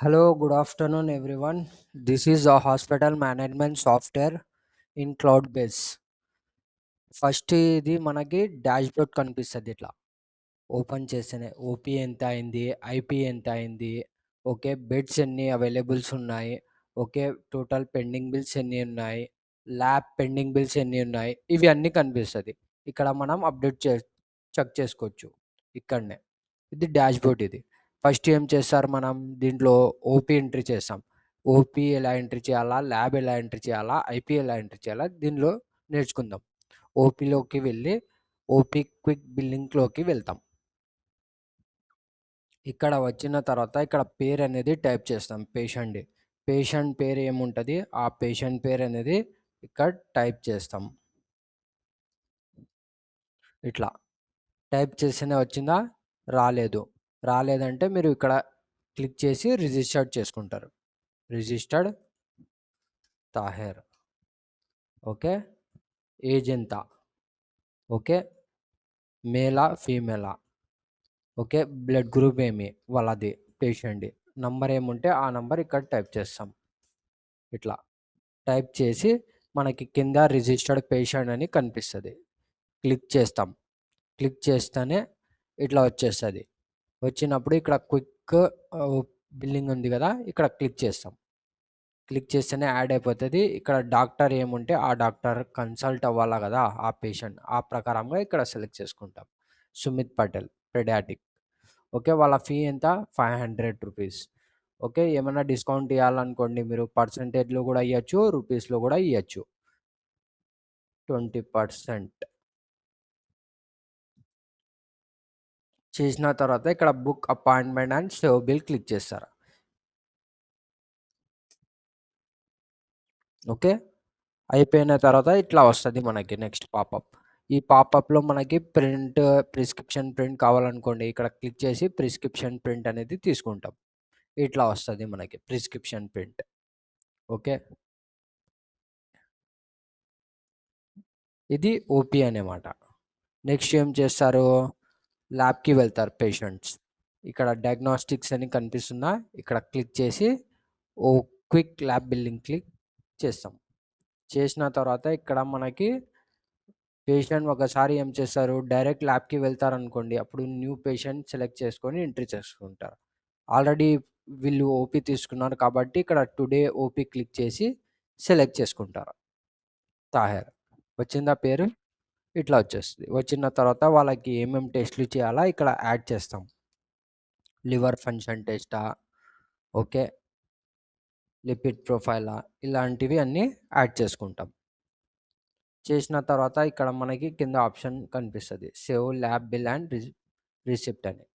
Hello, good afternoon, everyone. This is a hospital management software in cloud base. First ఇది మనకి dash board కనిపిస్తుంది ఇట్లా open చేస్తేనే OP ఎంత అయింది, ఐపీ ఎంత అయింది, ఓకే బెడ్స్ ఎన్ని అవైలబుల్స్ ఉన్నాయి, ఓకే టోటల్ పెండింగ్ బిల్స్ ఎన్ని ఉన్నాయి, ల్యాబ్ పెండింగ్ బిల్స్ ఎన్ని ఉన్నాయి, ఇవి అన్నీ కనిపిస్తుంది. ఇక్కడ మనం అప్డేట్ చెక్ చేసుకోవచ్చు ఇక్కడనే. ఇది డాష్ బోర్డ్. ఇది ఫస్ట్ ఏం చేస్తారు, మనం దీంట్లో ఓపీ ఎంట్రీ చేస్తాం. ఓపీ ఎలా ఎంట్రీ చేయాలా, ల్యాబ్ ఎలా ఎంట్రీ చేయాలా, ఐపీ ఎలా ఎంట్రీ చేయాలా దీనిలో నేర్చుకుందాం. ఓపీలోకి వెళ్ళి ఓపీ క్విక్ బిల్లింగ్లోకి వెళ్తాం. ఇక్కడ వచ్చిన తర్వాత ఇక్కడ పేరు అనేది టైప్ చేస్తాం. పేషెంట్ పేరు ఏముంటుంది, ఆ పేషెంట్ పేరు అనేది ఇక్కడ టైప్ చేస్తాం. ఇట్లా టైప్ చేస్తేనే వచ్చిందా, రాలేదంటే మీరు ఇక్కడ క్లిక్ చేసి రిజిస్టర్డ్ చేసుకుంటారు. రిజిస్టర్డ్ తాహెర్. ఓకే, ఏజ్ ఎంత, ఓకే మేలా ఫీమేలా, ఓకే బ్లడ్ గ్రూప్ ఏమి వాళ్ళది పేషెంట్, నంబర్ ఏముంటే ఆ నంబర్ ఇక్కడ టైప్ చేస్తాం. ఇట్లా టైప్ చేసి మనకి కింద రిజిస్టర్డ్ పేషెంట్ అని కనిపిస్తుంది. క్లిక్ చేస్తాం. క్లిక్ చేస్తేనే ఇట్లా వచ్చేస్తుంది. వచ్చినప్పుడు ఇక్కడ క్విక్ బిల్లింగ్ ఉంది కదా, ఇక్కడ క్లిక్ చేస్తాం. క్లిక్ చేస్తేనే యాడ్ అయిపోతుంది. ఇక్కడ డాక్టర్ ఏముంటే ఆ డాక్టర్ కన్సల్ట్ అవ్వాలా కదా ఆ పేషెంట్, ఆ ప్రకారంగా ఇక్కడ సెలెక్ట్ చేసుకుంటాం. సుమిత్ పటేల్ పెడియాటిక్. ఓకే, వాళ్ళ ఫీ ఎంత, 500 రూపీస్. ఓకే, ఏమైనా డిస్కౌంట్ ఇవ్వాలనుకోండి మీరు పర్సంటేజ్లో కూడా ఇవ్వచ్చు, రూపీస్లో కూడా ఇవ్వచ్చు. 20% చేసిన తర్వాత ఇక్కడ book appointment and save bill click చేస్తారు. ఓకే, అయిపోయిన తర్వాత ఇట్లా వస్తుంది మనకి నెక్స్ట్ పాపప్. ఈ పాపప్లో మనకి ప్రిస్క్రిప్షన్ ప్రింట్ కావాలనుకోండి, ఇక్కడ క్లిక్ చేసి ప్రిస్క్రిప్షన్ ప్రింట్ అనేది తీసుకుంటాం. ఇట్లా వస్తుంది మనకి ప్రిస్క్రిప్షన్ ప్రింట్. ఓకే, ఇది ఓపీ అన్నమాట. నెక్స్ట్ ఏం చేస్తారు, ల్యాబ్కి వెళ్తారు పేషెంట్స్. ఇక్కడ డయాగ్నోస్టిక్స్ అని కనిపిస్తుందా, ఇక్కడ క్లిక్ చేసి ఓ క్విక్ ల్యాబ్ బిల్లింగ్ క్లిక్ చేస్తాం. చేసిన తర్వాత ఇక్కడ మనకి పేషెంట్ ఒకసారి ఏం చేస్తారు, డైరెక్ట్ ల్యాబ్కి వెళ్తారనుకోండి, అప్పుడు న్యూ పేషెంట్ సెలెక్ట్ చేసుకొని ఎంట్రీ చేసుకుంటారు. ఆల్రెడీ వీళ్ళు ఓపీ తీసుకున్నారు కాబట్టి ఇక్కడ టుడే ఓపీ క్లిక్ చేసి సెలెక్ట్ చేసుకుంటారు. తాహెర్ వచ్చిందా పేరు, ఇట్లా వచ్చేస్తుంది. వచ్చిన తర్వాత వాళ్ళకి ఏమేమి టెస్ట్లు చేయాలా ఇక్కడ యాడ్ చేస్తాం. లివర్ ఫంక్షన్ టెస్టా, ఓకే లిపిడ్ ప్రొఫైలా, ఇలాంటివి అన్నీ యాడ్ చేసుకుంటాం. చేసిన తర్వాత ఇక్కడ మనకి కింద ఆప్షన్ కనిపిస్తుంది, save lab bill and receipt అని.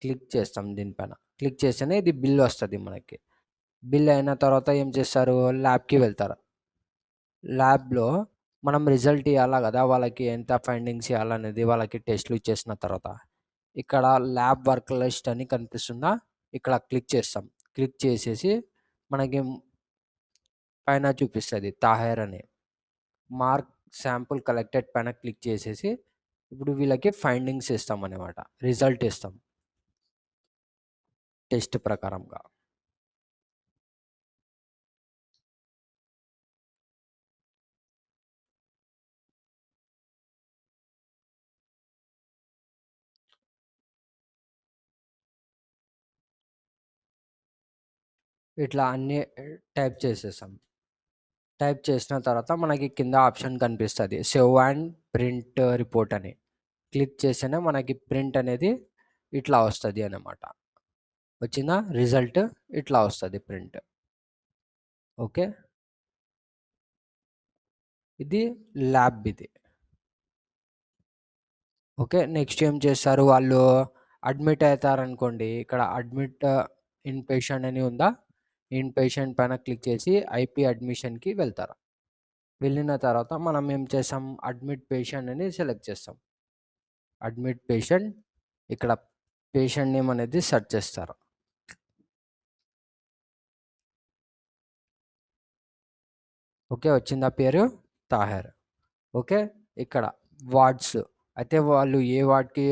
క్లిక్ చేస్తాం దీనిపైన. క్లిక్ చేస్తేనే ఇది బిల్ వస్తుంది మనకి. బిల్ అయిన తర్వాత ఏం చేస్తారు, ల్యాబ్కి వెళ్తారు. ల్యాబ్లో మనం రిజల్ట్ ఇవ్వాలా కదా, వాళ్ళకి ఎంత ఫైండింగ్స్ ఇవ్వాలనేది వాళ్ళకి టెస్ట్లు ఇచ్చేసిన తర్వాత ఇక్కడ ల్యాబ్ వర్క్ లిస్ట్ అని కనిపిస్తుందా, ఇక్కడ క్లిక్ చేస్తాం. క్లిక్ చేసేసి మనకి పైన చూపిస్తుంది తాహెర్ అని. మార్క్ శాంపుల్ కలెక్టెడ్ పైన క్లిక్ చేసేసి ఇప్పుడు వీళ్ళకి ఫైండింగ్స్ ఇస్తాం అనమాట, రిజల్ట్ ఇస్తాం టెస్ట్ ప్రకారంగా. ఇట్లా అన్నీ టైప్ చేసేసాం. టైప్ చేసిన తర్వాత మనకి కింద ఆప్షన్ కనిపిస్తుంది, సేవ్ అండ్ ప్రింట్ రిపోర్ట్ అని. క్లిక్ చేస్తేనే మనకి ప్రింట్ అనేది ఇట్లా వస్తుంది అన్నమాట. వచ్చిందా రిజల్ట్, ఇట్లా వస్తుంది ప్రింట్. ఓకే, ఇది ల్యాబ్ ఇది. ఓకే, నెక్స్ట్ ఏం చేస్తారు, వాళ్ళు అడ్మిట్ అవుతారనుకోండి, ఇక్కడ అడ్మిట్ ఇన్ పేషెంట్ అని ఉందా, ఇన్ పేషెంట్ పైన క్లిక్ చేసి ఐపీ అడ్మిషన్కి వెళ్తారు. వెళ్ళిన తర్వాత మనం ఏం చేస్తాం, అడ్మిట్ పేషెంట్ అని సెలెక్ట్ చేస్తాం. అడ్మిట్ పేషెంట్, ఇక్కడ పేషెంట్ నేమ్ అనేది సెర్చ్ చేస్తారు. ఓకే, వచ్చిందా పేరు తాహెర్. ఓకే, ఇక్కడ వార్డ్స్ అయితే వాళ్ళు ఏ వార్డ్కి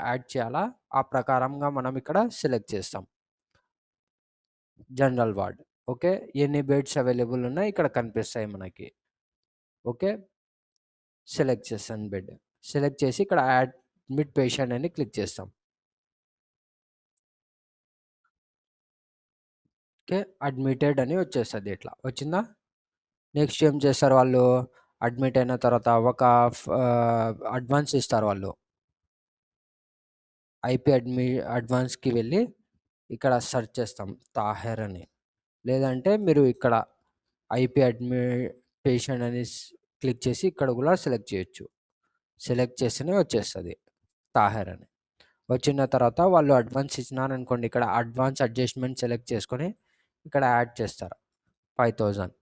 యాడ్ చేయాలా ఆ ప్రకారంగా మనం ఇక్కడ సెలెక్ట్ చేస్తాం. General ward. ఓకే. ఎన్ని బెడ్స్ అవైలబుల్ ఉన్నాయి ఇక్కడ కనిపిస్తాయి మనకి. ఓకే. సెలెక్ట్ చేశాను బెడ్. సెలెక్ట్ చేసి ఇక్కడ అడ్మిట్ పేషెంట్ అని క్లిక్ చేస్తాం. ఓకే. అడ్మిటెడ్ అని వచ్చేస్తది ఇట్లా. వచ్చిందా? నెక్స్ట్ ఏం చేస్తారు వాళ్ళు, అడ్మిట్ అయిన తర్వాత ఒక అడ్వాన్స్ ఇస్తారు వాళ్ళు. ఐపీ అడ్వాన్స్‌కి వెళ్ళి ఇక్కడ సెర్చ్ చేస్తాం తాహెర్ అని. లేదంటే మీరు ఇక్కడ ఐపీ పేషెంట్ అని క్లిక్ చేసి ఇక్కడ కూడా సెలెక్ట్ చేయొచ్చు. సెలెక్ట్ చేస్తేనే వచ్చేస్తది తాహెర్ అని. వచ్చిన తర్వాత వాళ్ళు అడ్వాన్స్ ఇచ్చినారనుకోండి, ఇక్కడ అడ్వాన్స్ అడ్జస్ట్‌మెంట్ సెలెక్ట్ చేసుకొని ఇక్కడ యాడ్ చేస్తారు 5000.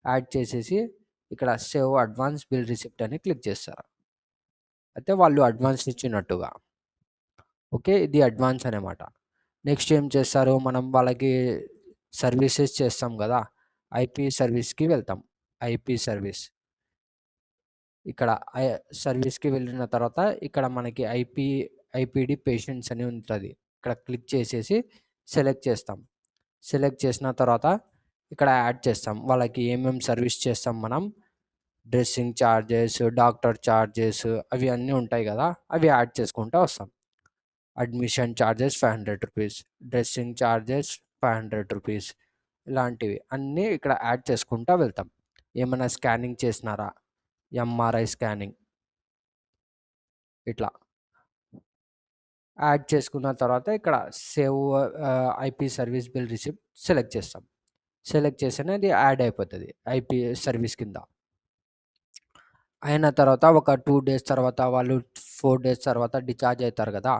యాడ్ చేసేసి ఇక్కడ సేవ్ అడ్వాన్స్ బిల్ రిసిప్ట్ అని క్లిక్ చేస్తారు. అయితే వాళ్ళు అడ్వాన్స్ ఇచ్చినట్టుగా. ఓకే. ఇది అడ్వాన్స్ అనమాట. నెక్స్ట్ ఏం చేస్తారు, మనం వాళ్ళకి సర్వీసెస్ చేస్తాం గదా! ఐపీ సర్వీస్‌కి వెళ్తాం. IP service. ఇక్కడ సర్వీస్‌కి వెళ్ళిన తర్వాత ఇక్కడ మనకి ఐపీడీ పేషెంట్స్ అని ఉంటది. ఇక్కడ క్లిక్ చేసేసి సెలెక్ట్ చేస్తాం. సెలెక్ట్ చేసిన తర్వాత ఇక్కడ యాడ్ చేస్తాం. వాళ్ళకి ఏమేం సర్వీస్ చేస్తాం మనం. డ్రెస్సింగ్ చార్జెస్, డాక్టర్ చార్జెస్ అవి అన్నీ ఉంటాయి గదా! అవి యాడ్ చేసుకుంటా వస్తాం. అడ్మిషన్ చార్జెస్ రూ. 500, డ్రెస్సింగ్ చార్జెస్ రూ. 500 ఇలాంటివి అన్నీ ఇక్కడ యాడ్ చేసుకుంటా వెళ్తాం. ఏమన్నా స్కానింగ్ చేసినారా? ఎంఆర్ఐ స్కానింగ్ ఇట్లా. యాడ్ చేసుకున్న తర్వాత ఇక్కడ save IP service bill receipt select చేస్తాం. సెలెక్ట్ చేస్తేనే అది యాడ్ అయిపోతది ఐపీ సర్వీస్ కింద. అయిన తర్వాత ఒక 2 డేస్ తర్వాత వాళ్ళు 4 డేస్ తర్వాత డిశ్చార్జ్ అయితారు గదా!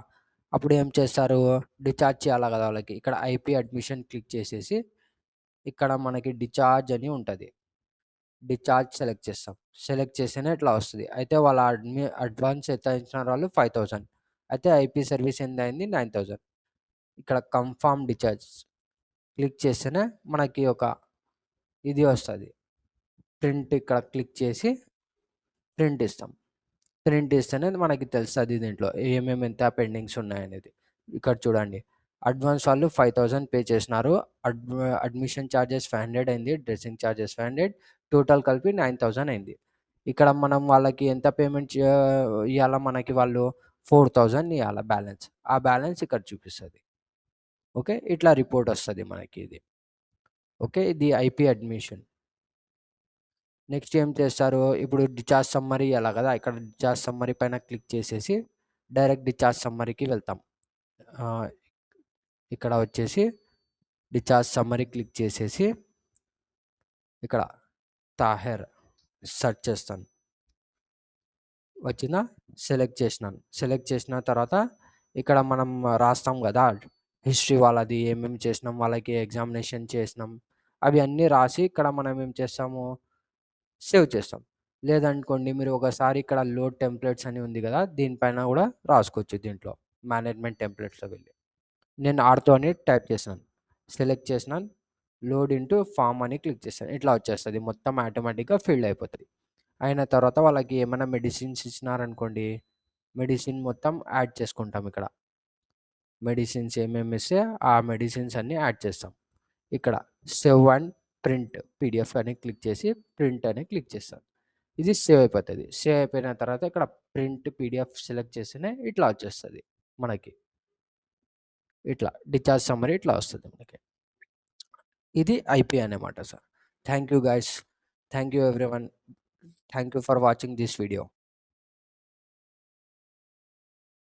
అప్పుడు ఏం చేస్తారు, డిశ్చార్జ్ చేయాలా గదా వాళ్ళకి. ఇక్కడ ఐపీ అడ్మిషన్ క్లిక్ చేసేసి ఇక్కడ మనకి డిశ్చార్జ్ అని ఉంటది. డిశ్చార్జ్ సెలెక్ట్ చేస్తాం. సెలెక్ట్ చేస్తేనే ఇట్లా వస్తది. అయితే వాళ్ళ అడ్వాన్స్ ఎంత ఇచ్చినారు వాళ్ళు 5000. అయితే ఐపీ సర్వీస్ ఎంత అయింది 9000. ఇక్కడ కన్ఫర్మ్ డిశ్చార్జ్ క్లిక్ చేస్తేనే మనకి ఒక ఇది వస్తది. ప్రింట్ ఇక్కడ క్లిక్ చేసి ప్రింట్ ఇస్తాం. ప్రింట్ ఇస్తేనే మనకి తెలుస్తది దీంట్లో ఏమేమి ఎంత పెండింగ్స్ ఉన్నాయనేది. ఇక్కడ చూడండి. అడ్వాన్స్ వాళ్ళు 5000 పే చేసినారు. అడ్మిషన్ చార్జెస్ 500 అయింది. డ్రెస్సింగ్ చార్జెస్ 500 టోటల్ కలిపి 9000 అయింది. ఇక్కడ మనం వాళ్ళకి ఎంత పేమెంట్ ఇయ్యాలా, మనకి వాళ్ళు 4000 ఇయ్యాల బ్యాలెన్స్. ఆ బ్యాలెన్స్ ఇక్కడ చూపిస్తది. ఓకే. ఇట్లా రిపోర్ట్ వస్తది మనకి ఇది. ఓకే. ఇది ఐపీ అడ్మిషన్. నెక్స్ట్ ఏం చేస్తారు, ఇప్పుడు డిశ్చార్జ్ సమ్మరీ ఇయ్యాల గదా! ఇక్కడ డిశ్చార్జ్ సమ్మరీ పైన క్లిక్ చేసేసి డైరెక్ట్ డిశ్చార్జ్ సమ్మరీకి వెళ్తాం. ఇక్కడ వచ్చేసి డిశ్చార్జ్ సమ్మరీ క్లిక్ చేసేసి ఇక్కడ తాహెర్ సెర్చ్ చేస్తాను. వచ్చిందా? సెలెక్ట్ చేసినాను. సెలెక్ట్ చేసిన తర్వాత ఇక్కడ మనం రాస్తాం గదా! హిస్టరీ వాళ్ళది ఏమేమి చేసినాం, వాళ్ళకి ఎగ్జామినేషన్ చేసినాం. అవి అన్నీ రాసి ఇక్కడ మనం ఏం చేస్తాము, సేవ్ చేస్తాం. లేదనుకోండి మీరు ఒకసారి ఇక్కడ లోడ్ టెంప్లేట్స్ అని ఉంది గదా! దీనిపైన గూడా రాసుకోవచ్చు దీంట్లో. మేనేజ్మెంట్ టెంప్లేట్స్‌లో వెళ్ళి. నేను ఆర్థో అని టైప్ చేశాను. సెలెక్ట్ చేసినాను. లోడ్ ఇంటూ ఫార్మ్ అని క్లిక్ చేశాను. ఇట్లా వచ్చేస్తది. మొత్తం ఆటోమేటిక్‌గా ఫిల్ అయిపోతది. అయిన తర్వాత వాళ్ళకి ఏమైనా మెడిసిన్స్ ఇచ్చినారనుకోండి, మెడిసిన్ మొత్తం యాడ్ చేసుకుంటాం ఇక్కడ. మెడిసిన్స్ ఏమేమి ఇస్తే ఆ మెడిసిన్స్ అన్నీ యాడ్ చేస్తాం. ఇక్కడ సేవ్ అండ్ ప్రింట్ పీడిఎఫ్ అని క్లిక్ చేసి ప్రింట్ అని క్లిక్ చేస్తాను. ఇది సేవ్ అయిపోతది. సేవ్ అయిపోయిన తర్వాత ఇక్కడ ప్రింట్ పీడిఎఫ్ సెలెక్ట్ చేస్తేనే ఇట్లా వచ్చేస్తది మనకి. ఇట్లా డిశ్చార్జ్ సమ్మరీ ఇట్లా వస్తది మనకి. ఇది ఐపీ అన్నమాట sir. Thank you guys. Thank you everyone. Thank you for watching this video.